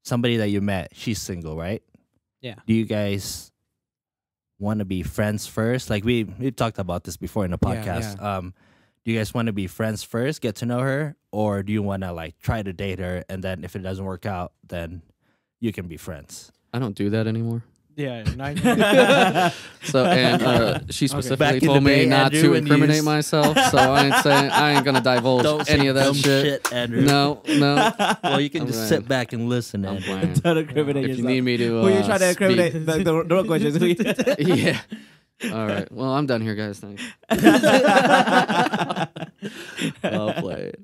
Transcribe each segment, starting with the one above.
somebody that you met, she's single, right? Yeah. Do you guys want to be friends first? Like we've talked about this before in the podcast. Yeah. Do you guys want to be friends first, get to know her, or do you want to like try to date her, and then if it doesn't work out, then you can be friends? I don't do that anymore. Yeah. So and she Back specifically in told the me day, not Andrew, to when you incriminate used- myself. So I ain't gonna divulge any of that dumb shit. Andrew. No. Well, you can I'm just right. sit back and listen, I'm Andrew. playing. Don't incriminate If yourself. you need me to, Who you trying to incriminate? speak- The real question is who Yeah. All right. Well, I'm done here, guys. Thanks. Well played.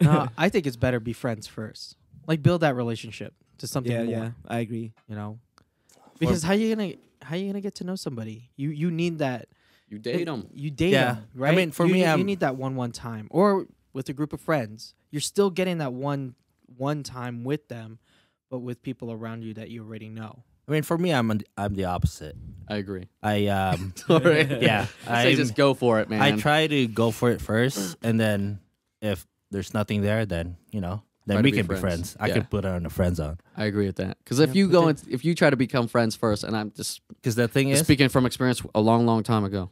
No, I think it's better be friends first. Like build that relationship to something more. Yeah, I agree. You know, because how you gonna get to know somebody? You need that. You date them. You date Yeah. them, right? I mean, for you, me, you need that one time, or with a group of friends. You're still getting that one time with them, but with people around you that you already know. I mean, for me, I'm the opposite. I agree. I All right. yeah, I say just go for it, man. I try to go for it first, and then if there's nothing there, then Try to we be can be friends. friends. I Yeah. can put her on the friend zone. I agree with that. Because if Yeah, you but go, then- if you try to become friends first, and I'm just Because the thing is, speaking from experience, a long time ago,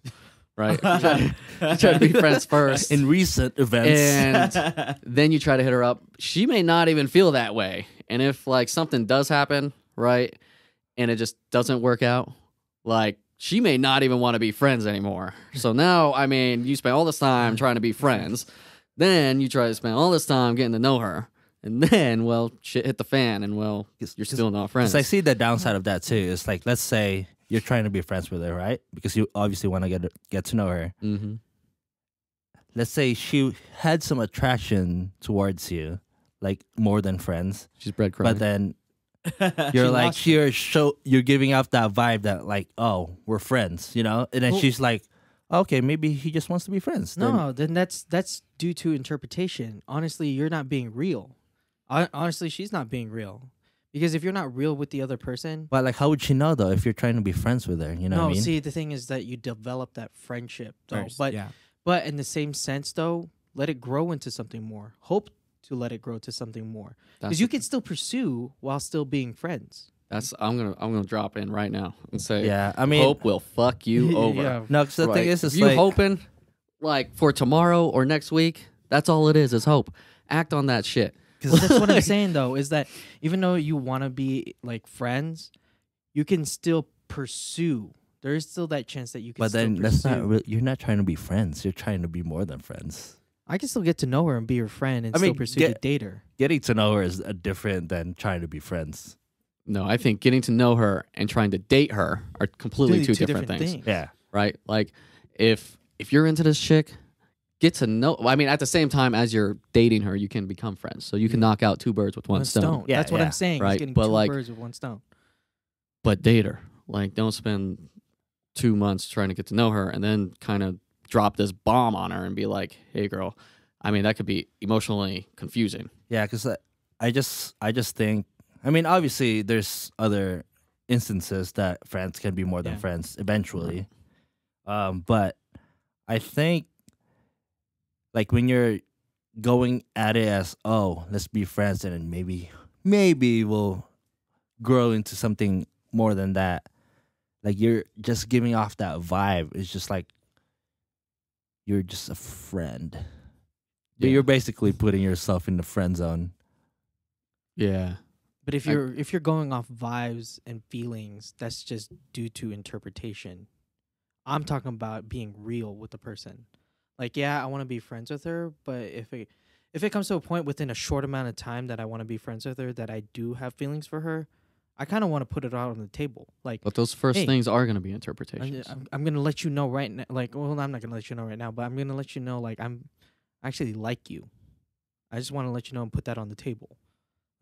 right? You try to be friends first, in recent events, and then you try to hit her up. She may not even feel that way, and if like something does happen, right, and it just doesn't work out, like she may not even want to be friends anymore. So now, I mean, you spend all this time trying to be friends, then you try to spend all this time getting to know her, and then, well, shit hit the fan, and well, you're still not friends. because I see the downside of that too. It's like, let's say you're trying to be friends with her, right? Because you obviously want to get to know her. Mm-hmm. Let's say she had some attraction towards you, like more than friends, She's breadcrumbing. but then you're like you're giving off that vibe that like, oh, we're friends, and then Well- she's like, okay, maybe he just wants to be friends. Then- No, then that's due to interpretation. Honestly, you're not being real. Honestly, she's not being real. Because if you're not real with the other person, But like, how would she know though if you're trying to be friends with her? You know no, what I mean? see, the thing is that you develop that friendship though. First, But yeah. but in the same sense though, let it grow into something more. Hope to let it grow to something more. That's Because you can still pursue while still being friends. I'm gonna drop in right now and say, Yeah, I mean, hope will fuck you over. Yeah. no, because the Right. thing is, if it's you like, hoping like for tomorrow or next week, that's all it is hope. Act on that shit. Well, that's what I'm saying though, is that even though you want to be like friends, you can still pursue. There is still that chance that you can but still then that's not. pursue. You're not trying to be friends. You're trying to be more than friends. I can still get to know her and be her friend and I still mean, pursue to date her. Getting to know her is different than trying to be friends. No, I think getting to know her and trying to date her are completely two different things. Yeah, Right? Like if you're into this chick, get to know. I mean, at the same time as you're dating her, you can become friends. So you can knock out two birds with one stone. Yeah, That's what yeah. I'm saying. Right, He's getting but two like- birds with one stone. But date her. Like, don't spend 2 months trying to get to know her and then kind of drop this bomb on her and be like, "Hey, girl." I mean, that could be emotionally confusing. yeah. Because I just think. I mean, obviously, there's other instances that friends can be more than Yeah. friends eventually. But I think, like when you're going at it as, oh, let's be friends, and then maybe we'll grow into something more than that. Like you're just giving off that vibe. It's just like you're just a friend. Yeah. You're basically putting yourself in the friend zone. Yeah. But if you're going off vibes and feelings, that's just due to interpretation. I'm talking about being real with the person. Like, yeah, I want to be friends with her, but if it comes to a point within a short amount of time that I want to be friends with her, that I do have feelings for her, I kind of want to put it out on the table. Like, But those first Hey, things are going to be interpretations. I'm gonna let you know right now. Like, well, I'm not gonna let you know right now, but I'm gonna let you know. Like, I actually like you. I just want to let you know and put that on the table.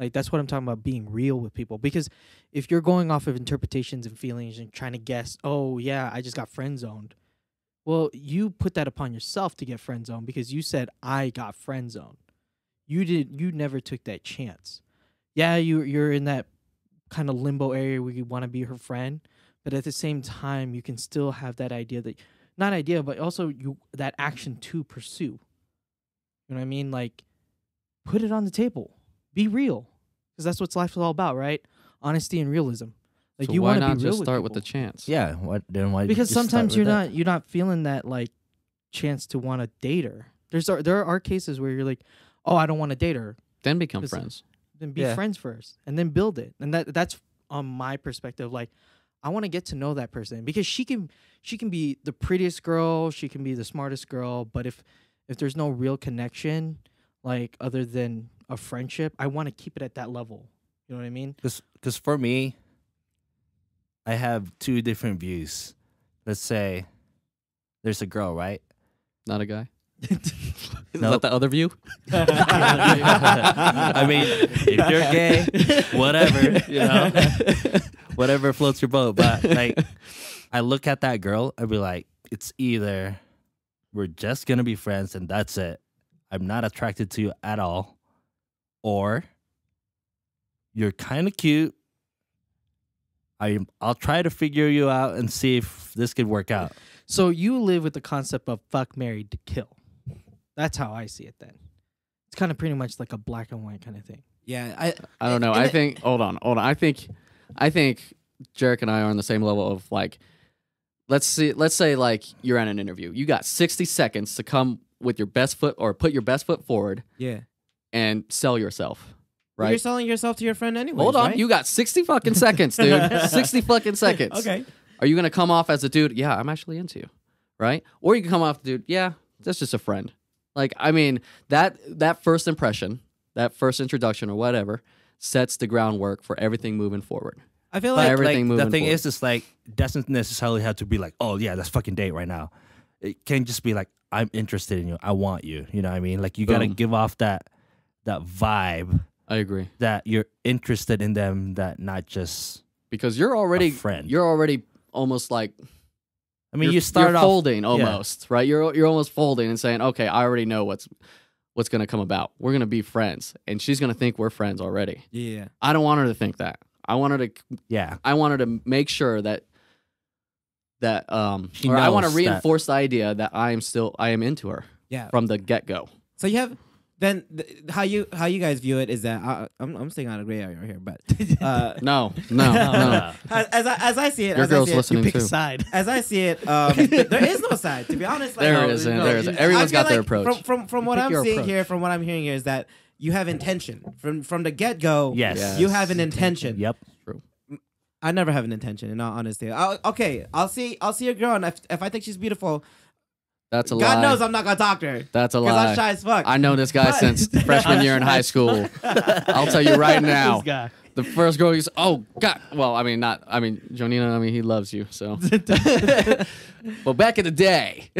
Like, that's what I'm talking about, being real with people. Because if you're going off of interpretations and feelings and trying to guess, oh yeah, I just got friend zoned. Well, you put that upon yourself to get friend zoned because you said I got friend zoned. You never took that chance. Yeah, you're in that kind of limbo area where you want to be her friend, but at the same time you can still have that idea that not idea, but also that action to pursue. You know what I mean? Like, put it on the table. Be real. because that's what life's all about, right? Honesty and realism. Like So you why want to not be real just with start with the people. chance? Yeah. What then? Why? Because just start sometimes with that? you're not feeling that like chance to want to date her. There are cases where you're like, oh, I don't want to date her. Then become Listen. friends. Then be Yeah. friends first, and then build it. And that's on my perspective. Like, I want to get to know that person because she can be the prettiest girl, she can be the smartest girl, but if there's no real connection, like other than a friendship, I want to keep it at that level. You know what I mean? Because for me, I have two different views. Let's say there's a girl, right? Not a guy. Is Nope. that the other view? I mean, if you're gay, whatever, you know, whatever floats your boat. But like, I look at that girl and be like, it's either we're just gonna be friends and that's it. I'm not attracted to you at all, or you're kind of cute. I'll try to figure you out and see if this could work out. So you live with the concept of fuck, married to kill. That's how I see it. Then it's kind of pretty much like a black and white kind of thing. Yeah, I don't know. I think hold on. I think JERiCK and I are on the same level of like, let's say like you're at an interview. You got 60 seconds to come with your best foot or put your best foot forward yeah. and sell yourself. Well, Right? you're selling yourself to your friend anyway. Hold on. right? You got 60 fucking seconds, dude. 60 fucking seconds. Okay. Are you gonna come off as a dude? Yeah, I'm actually into you, right? Or you can come off, dude. Yeah, that's just a friend. Like, I mean, that first impression, that first introduction or whatever, sets the groundwork for everything moving forward. I feel But like everything the moving thing forward. is, it's like doesn't necessarily have to be like, oh yeah, let's fucking date right now. It can just be like, I'm interested in you. I want you. You know what I mean? Like you gotta Boom. give off that vibe I agree. that you're interested in them, that not just. Because you're already friend. You're already almost like I mean, you're, you start you're off folding almost, right? You're almost folding and saying, okay, I already know what's gonna come about. We're gonna be friends, and she's gonna think we're friends already. yeah. I don't want her to think that. I want her Yeah, to make sure that She or I want to knows reinforce the idea that I am into her Yeah. from the get go. So you have then how you guys view it is that I'm staying on a gray area here, but No. as I see it, Your as I girl's see it, listening Pick too. a side. as I see it, there is no side. To be honest, like, There no, isn't. no, There isn't. I Everyone's feel got their like approach. From what Pick I'm your seeing approach. here, from what I'm hearing here, is that you have intention from the get go. Yes. Yes. You have an intention. Yep. I never have an intention, in all honesty. I'll see a girl, and if I think she's beautiful, That's a lie. God knows I'm not gonna talk to her. That's a Because lie. I'm shy as fuck. I know this guy But- since freshman year in high school. I'll tell you right now. This guy. The first girl he's God. Well, I mean, Jonina, I mean, he loves you, so. But back in the day,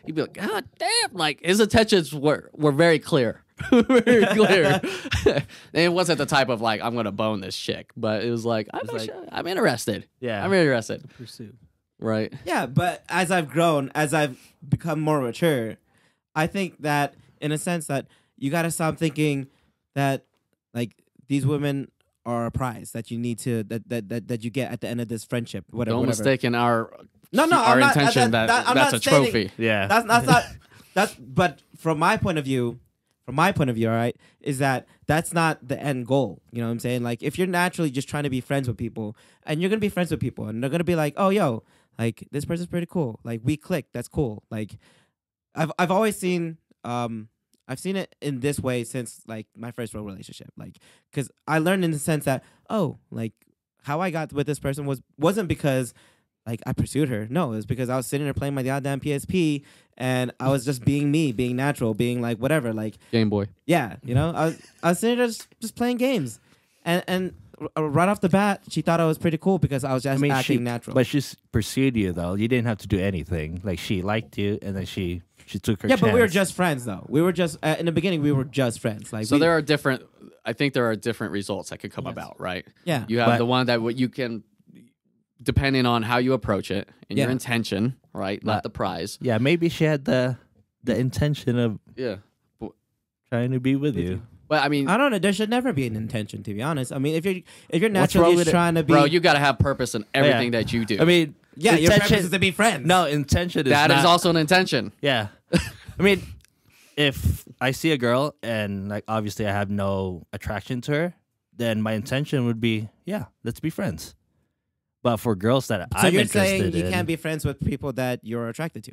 he'd be like, God damn, like his intentions were very clear. Very clear. And it wasn't the type of like, I'm gonna bone this chick, but it was like, I'm interested. Yeah. I'm interested. Pursue. Right. Yeah, but as I've grown, as I've become more mature, I think that in a sense that you gotta stop thinking that like these women are a prize that you need to that you get at the end of this friendship. Whatever. Don't whatever. mistaken our No, no, our I'm not- intention that- that I'm that's not a stating- trophy. Yeah. That's not that's but from my point of view, all right, is that's not the end goal. You know what I'm saying? Like if you're naturally just trying to be friends with people and you're gonna be friends with people and they're gonna be like, oh yo, like this person's pretty cool. Like we click, that's cool. Like I've always seen I've seen it in this way since like my first real relationship. Like because I learned in the sense that, oh, like how I got with this person wasn't because like I pursued her. No, it was because I was sitting there playing my goddamn PSP and I was just being me, being natural, being like whatever. Like Game Boy. yeah, you know, I was sitting there just playing games, and right off the bat, she thought I was pretty cool because I was just acting natural. But she pursued you though. You didn't have to do anything. Like she liked you, and then she took her. yeah, but we were chance. just friends though. We were just in the beginning. We were just friends. Like So we, there are different. I think there are different results that could come about, right? yeah, You have But- the one that what you can, depending on how you approach it and your Yeah. intention, right? Not But- the prize. Yeah, maybe she had the intention of Yeah. trying to be with you. But I mean, I don't know. There should never be an intention, to be honest. I mean, if you're What's wrong naturally with just it? trying to be, bro, you got to have purpose in everything that you do. I mean, yeah, your intention- purpose is to be friends. No, intention is that not, is also an intention. Yeah. I mean, if I see a girl and like obviously I have no attraction to her, then my intention would be, yeah, let's be friends. But for girls that So I'm you're interested saying you in, can't be friends with people that you're attracted to?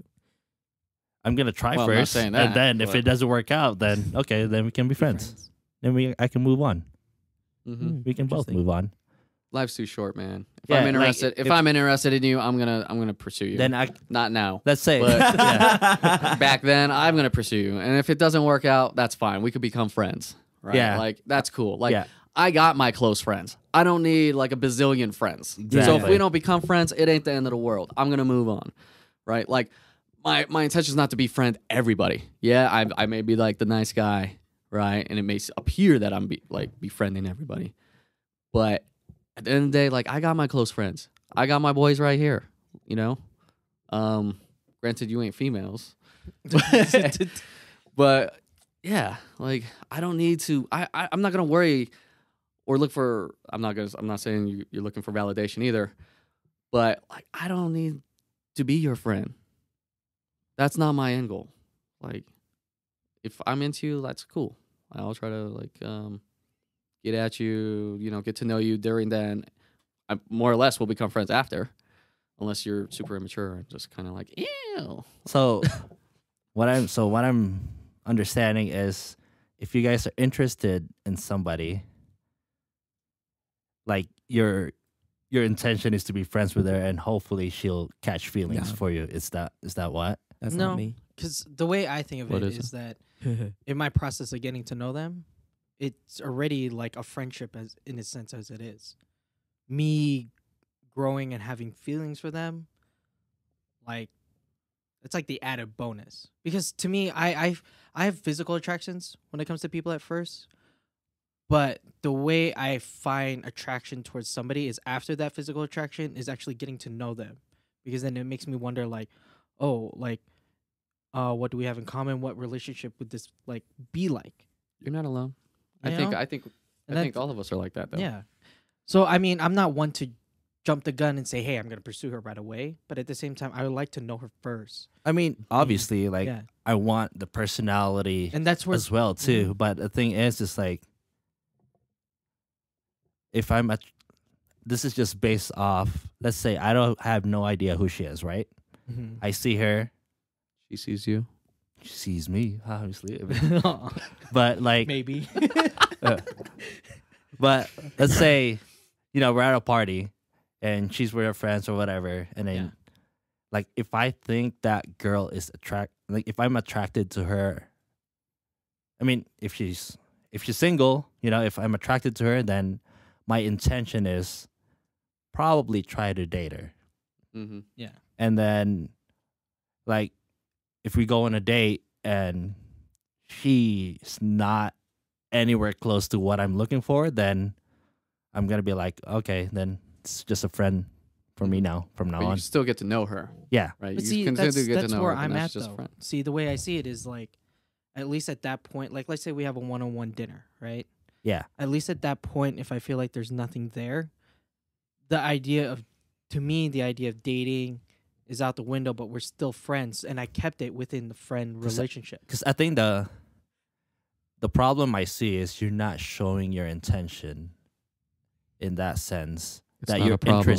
I'm gonna try Well, I'm not first, saying and that, then if but- it doesn't work out, then okay, then we can be friends. Then I can move on. Mm-hmm. We can both Interesting. move on. Life's too short, man. If Yeah, I'm like, interested, if I'm interested in you, I'm gonna pursue you. Then Not now. let's say, But- yeah, Back then, I'm gonna pursue you, and if it doesn't work out, that's fine. We could become friends, right? Yeah. Like that's cool. Like yeah, I got my close friends. I don't need like a bazillion friends. So if Exactly. we don't become friends, it ain't the end of the world. I'm gonna move on, right? Like my intention is not to befriend everybody. Yeah, I may be like the nice guy, right? And it may appear that I'm befriending everybody, but at the end of the day, like I got my close friends. I got my boys right here. You know, granted you ain't females, but yeah, like I don't need to. I'm not gonna worry or look for. I'm not saying you're looking for validation either, but like I don't need to be your friend. That's not my end goal. Like, if I'm into you, that's cool. I'll try to like get at you, get to know you during then. I more or less will become friends after, unless you're super immature and just kind of like, ew. So what I'm understanding is, if you guys are interested in somebody, like your intention is to be friends with her, and hopefully she'll catch feelings No. for you. Is that what? That's No. not me. Because the way I think of What it is is that in my process of getting to know them, it's already like a friendship as in a sense as it is. Me growing and having feelings for them, like it's like the added bonus. Because to me, I have physical attractions when it comes to people at first, but the way I find attraction towards somebody is after that physical attraction is actually getting to know them, because then it makes me wonder like, oh, like what do we have in common? What relationship would this like be like? You're not alone. You I think know? I think And I think that's- all of us are like that though. Yeah. So I mean, I'm not one to jump the gun and say, "Hey, I'm gonna pursue her right away." But at the same time, I would like to know her first. I mean, obviously, like Yeah. I want the personality And that's where as well too. But the thing is, like, if I'm this is just based off. Let's say I don't have no idea who she is, right? Mhm. I see her, She sees you. she sees me, obviously. But like, maybe. but let's say, we're at a party, and she's with her friends or whatever, and then, Yeah. like, if I think that girl is if I'm attracted to her, I mean, if she's single, if I'm attracted to her, then my intention is probably try to date her. Mm-hmm. Yeah. And then, like, if we go on a date and she's not anywhere close to what I'm looking for, then I'm gonna be like, okay, then it's just a friend for me now from now But you on. still get to know her, Yeah, right? But you see, continue that's, to get that's to know where her, but I'm now at she's just a though. friend. See, the way I see it is like, at least at that point, like let's say we have a one-on-one dinner, right? yeah, At least at that point, if I feel like there's nothing there, the idea of dating is out the window, but we're still friends, and I kept it within the friend 'Cause I- relationship. because I think the problem I see is you're not showing your intention in that sense, It's that not a you're problem.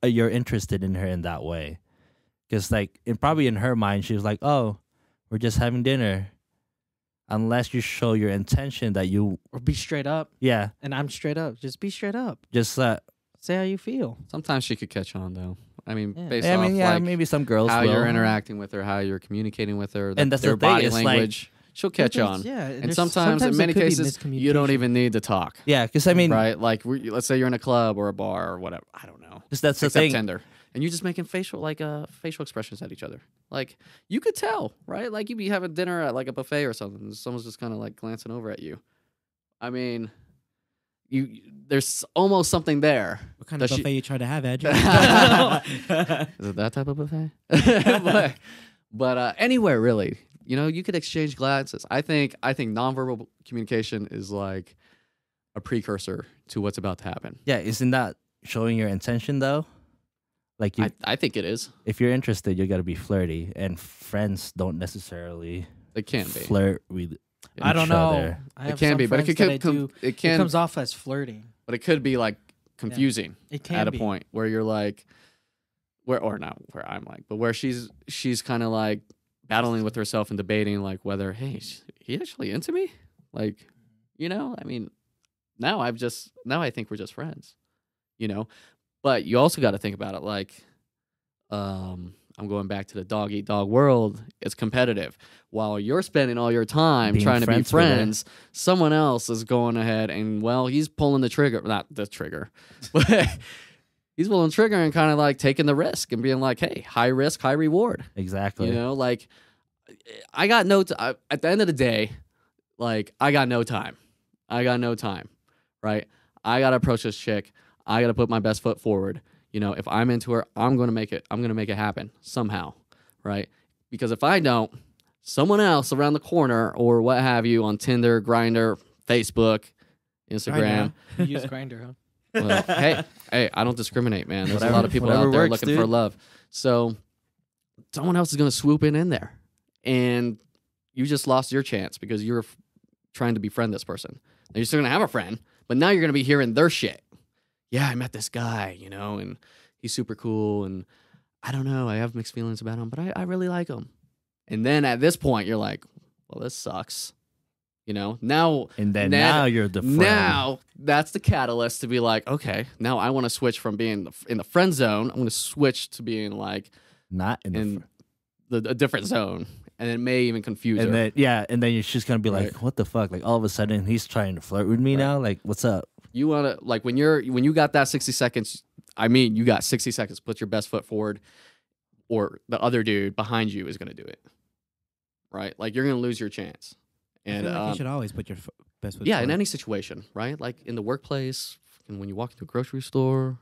you're interested in her in that way. Because like probably in her mind, she was like, oh, we're just having dinner. Unless you show your intention that you, Or be straight up, yeah, and I'm straight up. Just be straight up. just Say how you feel. Sometimes she could catch on though. I mean, Yeah. based I off mean, yeah, like maybe some girls how will. you're interacting with her, how you're communicating with her, And that's their the thing, body it's like- language, she'll catch Because, on. Yeah, And there's- sometimes in there many could be cases, you don't miscommunication. even need to talk. Yeah, because I mean, Right? Like, let's say you're in a club or a bar or whatever. I don't know. because that's the Except thing. Tinder, and you're just making facial expressions at each other. Like you could tell, right? Like you'd be having dinner at like a buffet or something. And someone's just kind of like glancing over at you. I mean, there's almost something there. What kind Does of she- buffet you try to have, Andrew? Is it that type of buffet? but anywhere really, you could exchange glances. I think nonverbal communication is like a precursor to what's about to happen. Yeah, isn't that showing your intention though? Like I think it is. if you're interested, you got to be flirty, and friends don't necessarily It can be. flirt with. I don't each know. other. I It have can some be, but it friends could that I do. it It can, comes off as flirting. but it could be like confusing It can at a be. point where you're like, where or not where I'm like, but where she's kind of like battling with herself and debating like whether, hey, he actually into me, like, you know, I mean, now I think we're just friends, you know, but you also got to think about it like, I'm going back to the dog eat dog world. It's competitive. While you're spending all your time Being trying to be friends with her. friends, someone else is going ahead and, well, he's pulling the trigger. Not the trigger, but he's pulling the trigger and kind of like taking the risk and being like, hey, high risk, high reward. Exactly. You know, like I got no at the end of the day, like I got no time. Right? I got to approach this chick. I got to put my best foot forward. You know, if I'm into her, I'm going to make it happen somehow, right? Because if I don't, someone else around the corner or what have you on Tinder, Grindr, Facebook, Instagram. You use Grinder, huh? Well, hey, I don't discriminate, man. There's a Whatever- lot of people whatever out there works, looking for dude. love. So someone else is going to swoop in there, and you just lost your chance because you're trying to befriend this person. Now you're still going to have a friend, but now you're going to be hearing their shit. Yeah, I met this guy, you know, and he's super cool, and I don't know, I have mixed feelings about him, but I really like him. And then at this point, you're like, well, this sucks. You know, now And then now you're the friend. now that's the catalyst to be like, okay, now I want to switch from being in the friend zone. I'm going to switch to being like not in the in a different zone, and it may even confuse and her. then and then you're just gonna be like, Right. what the fuck? Like all of a sudden he's trying to flirt with me Right. now. Like, what's up? You want to like when you got that 60 seconds. I mean, you got 60 seconds. Put your best foot forward, or the other dude behind you is going to do it. Right? Like you're going to lose your chance. And I feel like you should always put your best foot yeah, forward. in any situation, right? Like in the workplace, and when you walk into a grocery store,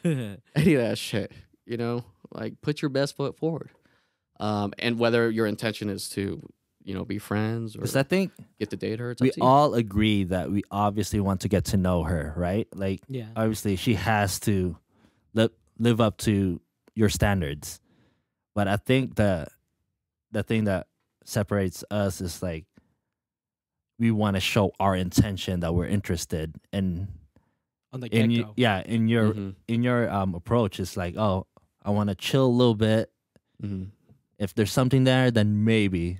any of that shit, you know, like put your best foot forward. And whether your intention is to, you know, be friends or Because I think get to date her, it's we up to you. all agree that we obviously want to get to know her, right? Like, Yeah. obviously she has to live up to your standards. But I think the thing that separates us is like we want to show our intention that we're interested in On the in get-go. in your Mhm. approach. It's like, oh, I want to chill a little bit. Mhm. If there's something there, then maybe.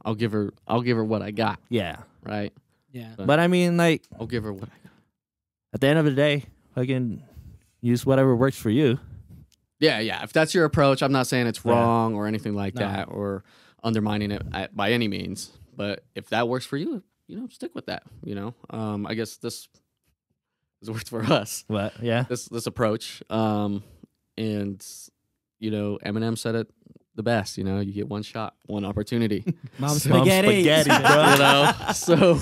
I'll give her what I got, Yeah. right? Yeah. But- But I mean, like, I'll give her what I got. at the end of the day, I can use whatever works for you. Yeah, yeah. If that's your approach, I'm not saying it's Yeah. wrong or anything like No. that or undermining it by any means. But if that works for you, you know, stick with that. You know, I guess this has worked for us. What? Yeah. This approach, and you know, Eminem said it the best. You know, you get one shot, one opportunity. Mom So- spaghetti. spaghetti, bro. You know, so